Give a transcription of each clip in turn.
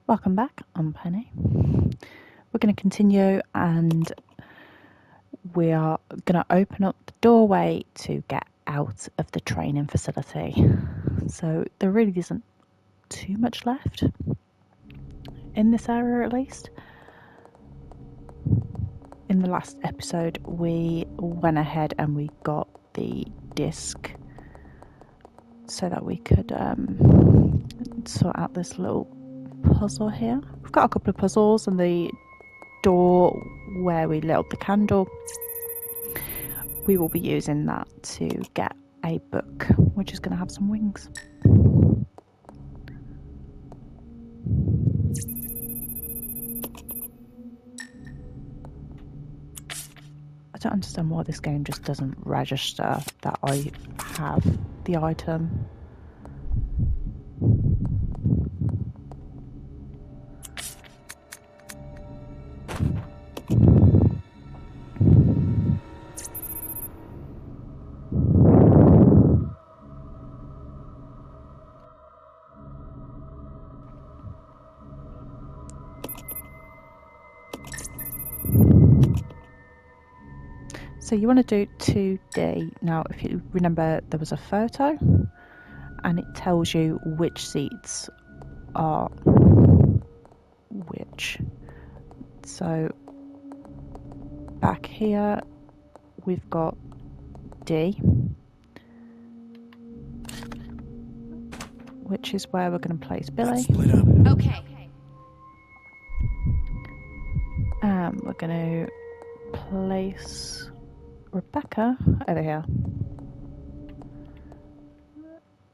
Welcome back, I'm Penny. We're going to continue and we are going to open up the doorway to get out of the training facility. So there really isn't too much left in this area, at least. In the last episode we went ahead and we got the disc so that we could sort out this little puzzle here. We've got a couple of puzzles, and the door where we lit up the candle, we will be using that to get a book which is going to have some wings. I don't understand why this game just doesn't register that I have the item. So you want to do 2D. Now, if you remember, there was a photo and it tells you which seats are which. So back here we've got D, which is where we're going to place Billy. Split up. Okay. And we're going to place Rebecca over here.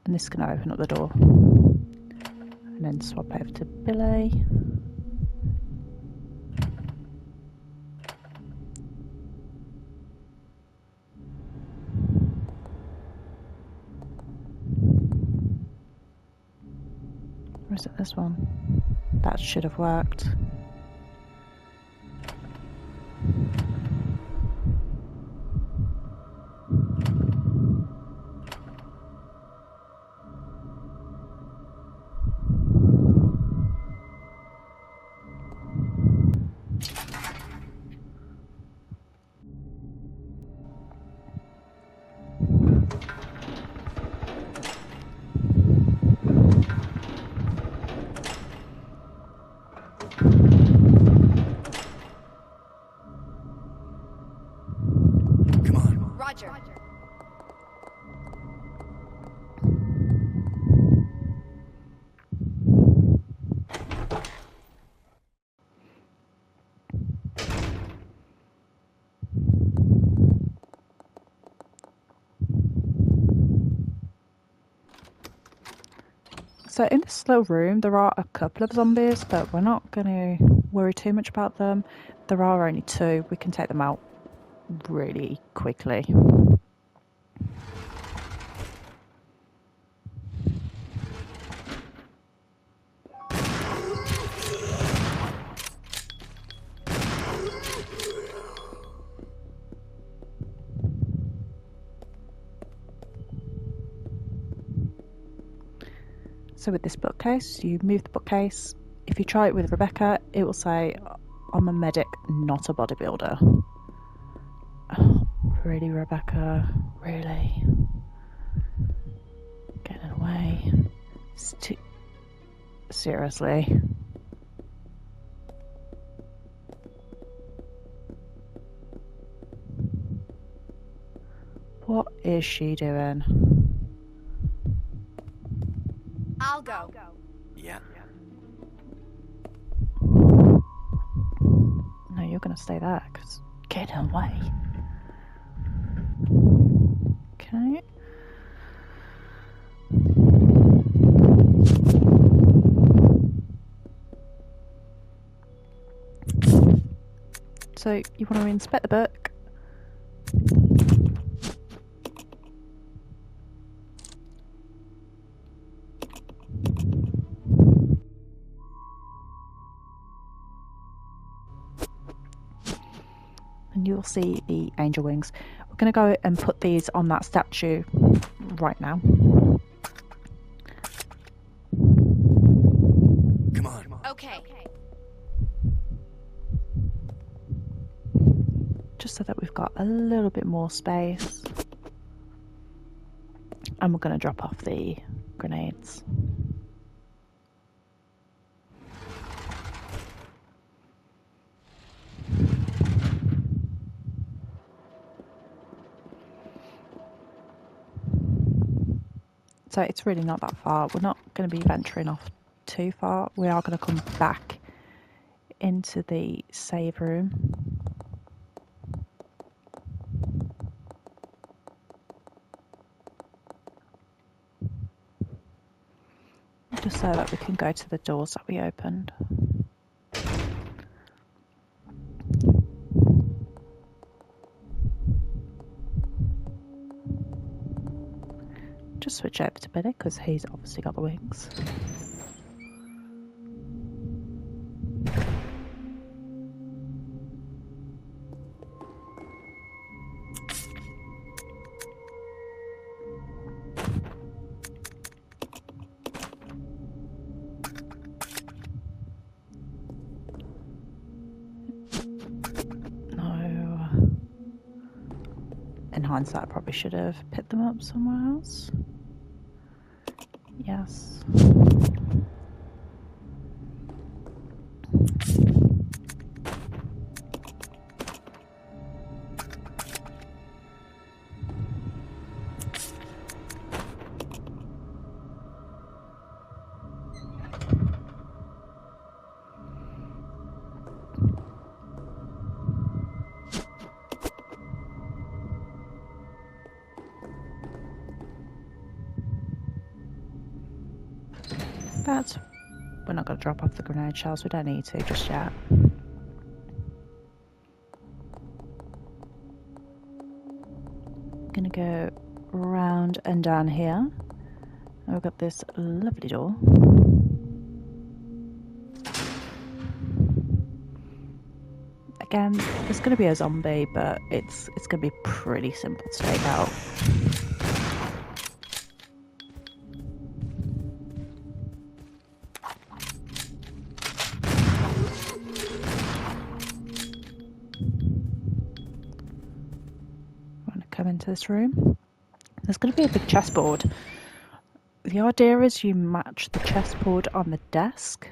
And this is going to open up the door. And then swap over to Billy. Or is it this one? That should have worked. Come on. Roger. So in this little room there are a couple of zombies, but we're not going to worry too much about them. There are only two. We can take them out really quickly. So with this bookcase, you move the bookcase. If you try it with Rebecca, it will say, I'm a medic, not a bodybuilder. Oh, really, Rebecca? Really? Getting away? Seriously? What is she doing? I'll go. Yeah. No, you're going to stay there, because get away. Okay. So you want to inspect the book. And you'll see the angel wings. We're going to go and put these on that statue right now. Come on. Okay. Just so that we've got a little bit more space. And we're going to drop off the grenades. So it's really not that far. We're not going to be venturing off too far. We are going to come back into the save room. Just so that we can go to the doors that we opened. Just switch over to Billy because he's obviously got the wings. No. In hindsight, I probably should have picked them up somewhere else. Yes. That's... We're not going to drop off the grenade shells. We don't need to just yet. Going to go round and down here. And we've got this lovely door. Again, there's going to be a zombie, but it's going to be pretty simple to take out. I'm going to come into this room. There's going to be a big chessboard. The idea is you match the chessboard on the desk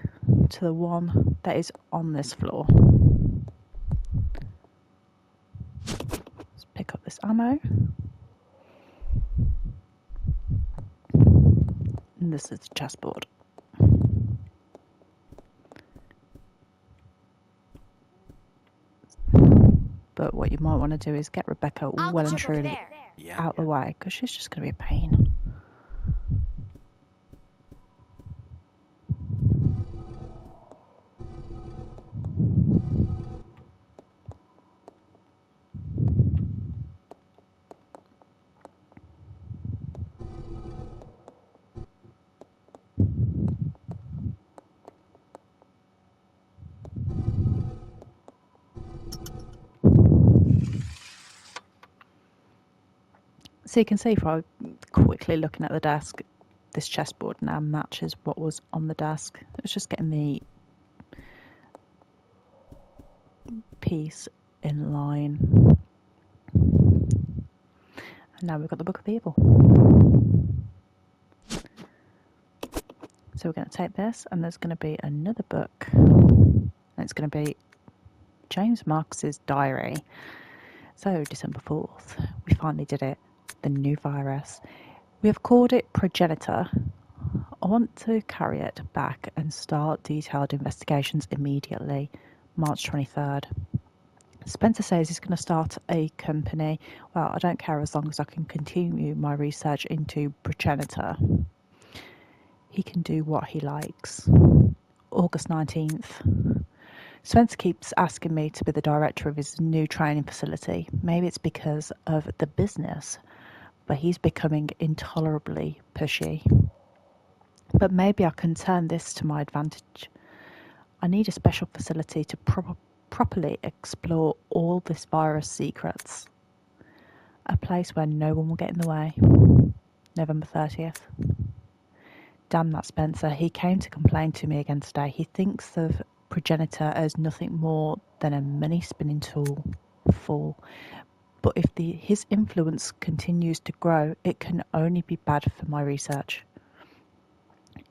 to the one that is on this floor. Let's pick up this ammo. And this is the chessboard. But what you might want to do is get Rebecca well and truly out of the way, because she's just going to be a pain. So you can see from quickly looking at the desk, this chessboard now matches what was on the desk. It's just getting the piece in line. And now we've got the Book of Evil. So we're going to take this, and there's going to be another book. And it's going to be James Marcus's diary. So December 4th, we finally did it. The new virus. We have called it Progenitor. I want to carry it back and start detailed investigations immediately. March 23rd. Spencer says he's going to start a company. Well, I don't care as long as I can continue my research into Progenitor. He can do what he likes. August 19th. Spencer keeps asking me to be the director of his new training facility. Maybe it's because of the business, but he's becoming intolerably pushy. But maybe I can turn this to my advantage. I need a special facility to properly explore all this virus secrets. A place where no one will get in the way. November 30th. Damn that Spencer. He came to complain to me again today. He thinks of progenitor as nothing more than a money spinning tool. Fool. But if his influence continues to grow, it can only be bad for my research.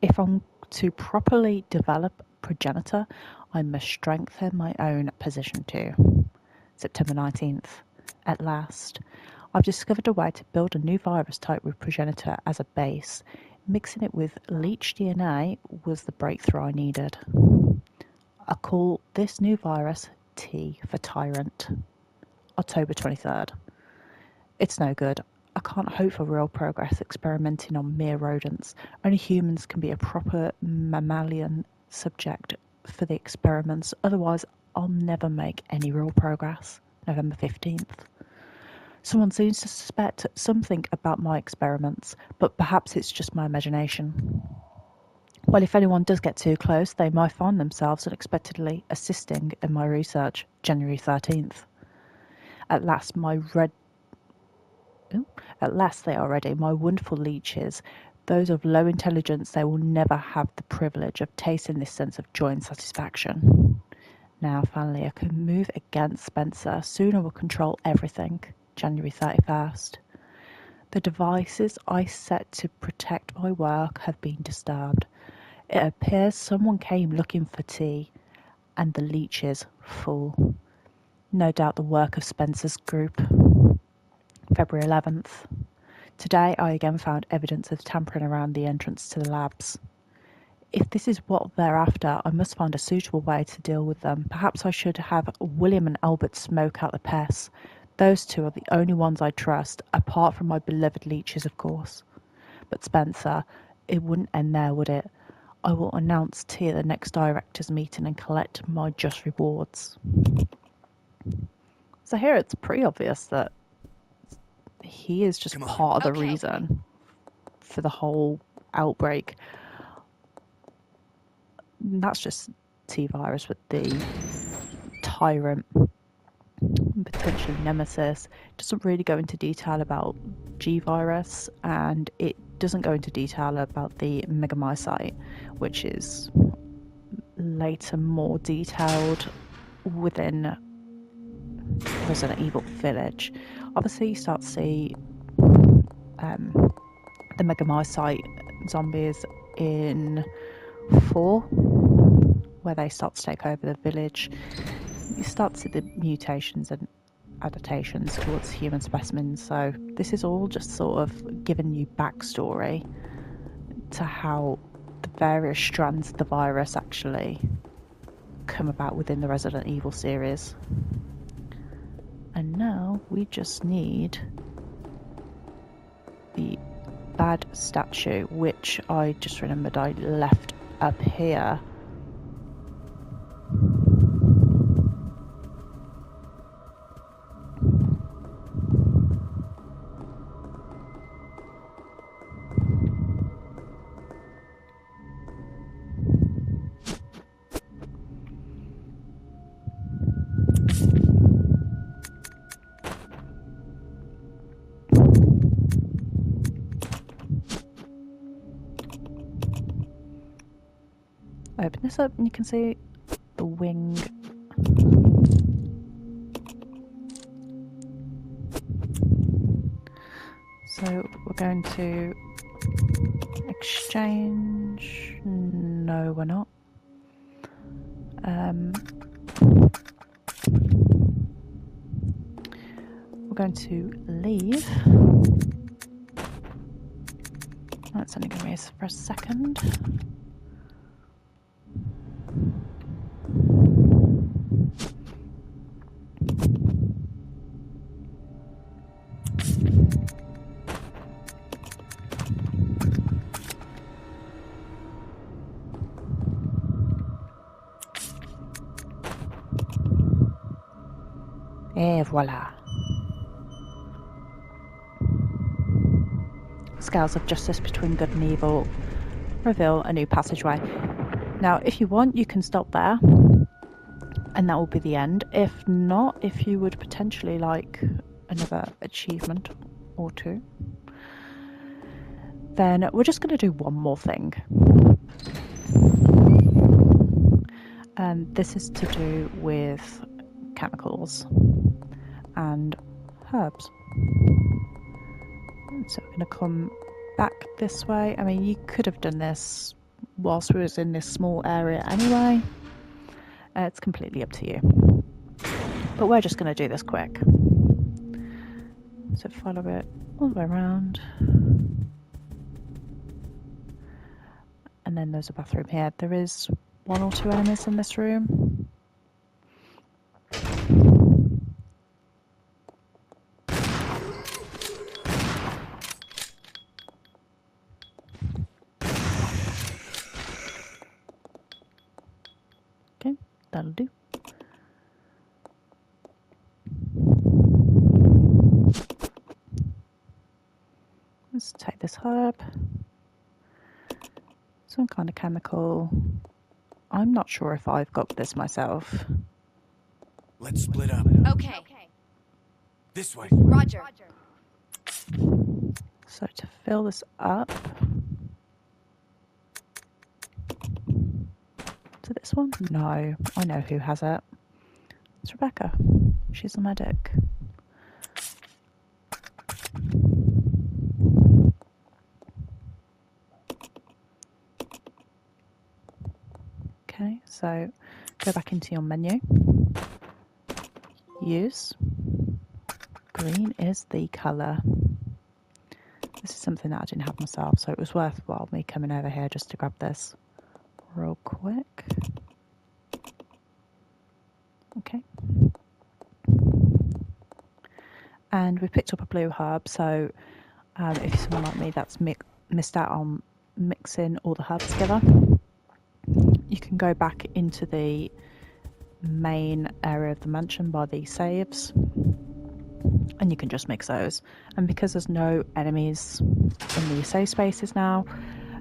If I'm to properly develop progenitor, I must strengthen my own position too. September 19th. At last, I've discovered a way to build a new virus type with progenitor as a base. Mixing it with leech DNA was the breakthrough I needed. I call this new virus T for Tyrant. October 23rd. It's no good. I can't hope for real progress experimenting on mere rodents. Only humans can be a proper mammalian subject for the experiments. Otherwise, I'll never make any real progress. November 15th. Someone seems to suspect something about my experiments, but perhaps it's just my imagination. Well, if anyone does get too close, they might find themselves unexpectedly assisting in my research. January 13th. At last, they are ready, my wonderful leeches. Those of low intelligence, they will never have the privilege of tasting this sense of joy and satisfaction. Now, finally, I can move against Spencer. Soon I will control everything. January 31st. The devices I set to protect my work have been disturbed. It appears someone came looking for tea, and the leeches full. No doubt the work of Spencer's group. February 11th. Today I again found evidence of tampering around the entrance to the labs. If this is what they're after, I must find a suitable way to deal with them. Perhaps I should have William and Albert smoke out the pests. Those two are the only ones I trust, apart from my beloved leeches, of course. But Spencer, it wouldn't end there, would it? I will announce tea at the next directors' meeting and collect my just rewards. So here it's pretty obvious that he is just part of the reason for the whole outbreak. And that's just T-virus with the Tyrant, potentially Nemesis. It doesn't really go into detail about G-virus, and it doesn't go into detail about the megamycete, which is later more detailed within Resident Evil Village. Obviously, you start to see the megamycete zombies in 4, where they start to take over the village. You start to see the mutations and adaptations towards human specimens. So this is all just sort of giving you backstory to how the various strands of the virus actually come about within the Resident Evil series. And now we just need the bad statue, which I just remembered I left up here. Open this up and you can see the wing. So we're going to exchange. No, we're not. We're going to leave. That's only going to be for a second. Et voila. Scales of justice between good and evil reveal a new passageway. Now, if you want, you can stop there, and that will be the end. If not, if you would potentially like another achievement or two, Then we're just going to do one more thing. And this is to do with chemicals and herbs. So we're going to come back this way. I mean, you could have done this whilst we was in this small area anyway. It's completely up to you. But we're just going to do this quick. So follow it all the way around. And then there's a bathroom here. There is 1 or 2 enemies in this room. Okay, that'll do. Let's take this herb. Some kind of chemical. I'm not sure if I've got this myself. Let's split up. Okay. This way. Roger. So to fill this up. To this one? No, I know who has it. It's Rebecca. She's a medic. Okay, so go back into your menu. Use. Green is the colour. This is something that I didn't have myself, so it was worthwhile me coming over here just to grab this real quick. Okay. And we picked up a blue herb, so if you're someone like me that's missed out on mixing all the herbs together, you can go back into the main area of the mansion by the saves and you can just mix those. And because there's no enemies in the save spaces now,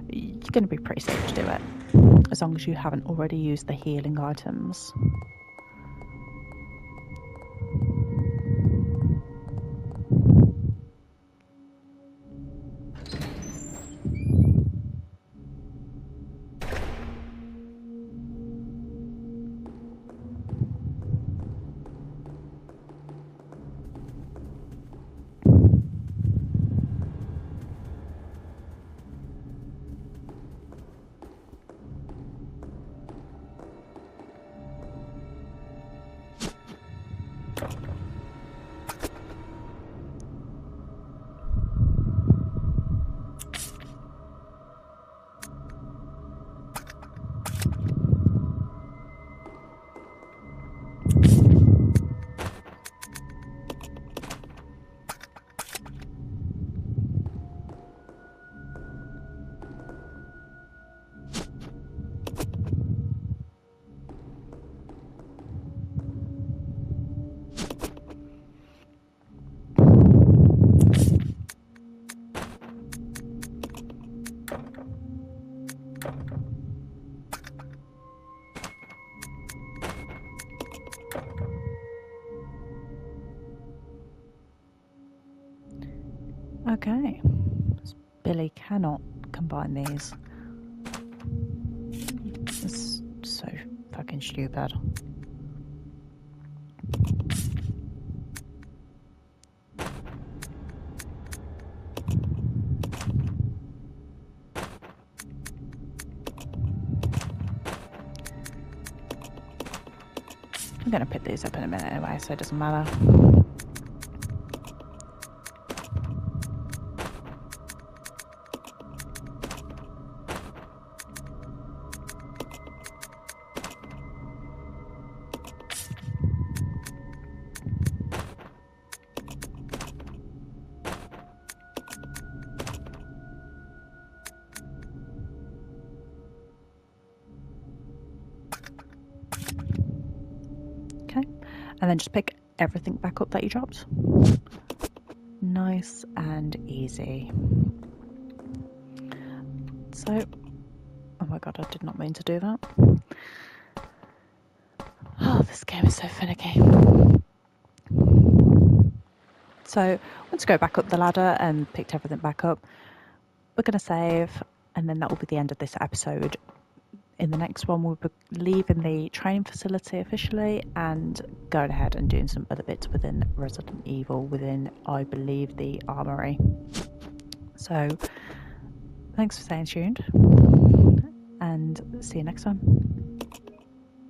you're going to be pretty safe to do it, as long as you haven't already used the healing items. Okay, Billy cannot combine these. It's so fucking stupid. I'm gonna pick these up in a minute anyway, so it doesn't matter. And then just pick everything back up that you dropped. Nice and easy. So, oh my god, I did not mean to do that. Oh, this game is so finicky. So, once you go back up the ladder and picked everything back up, we're going to save, and then that will be the end of this episode. In the next one, we'll be leaving the training facility officially and going ahead and doing some other bits within Resident Evil, within, I believe, the armory. So, thanks for staying tuned, and see you next time.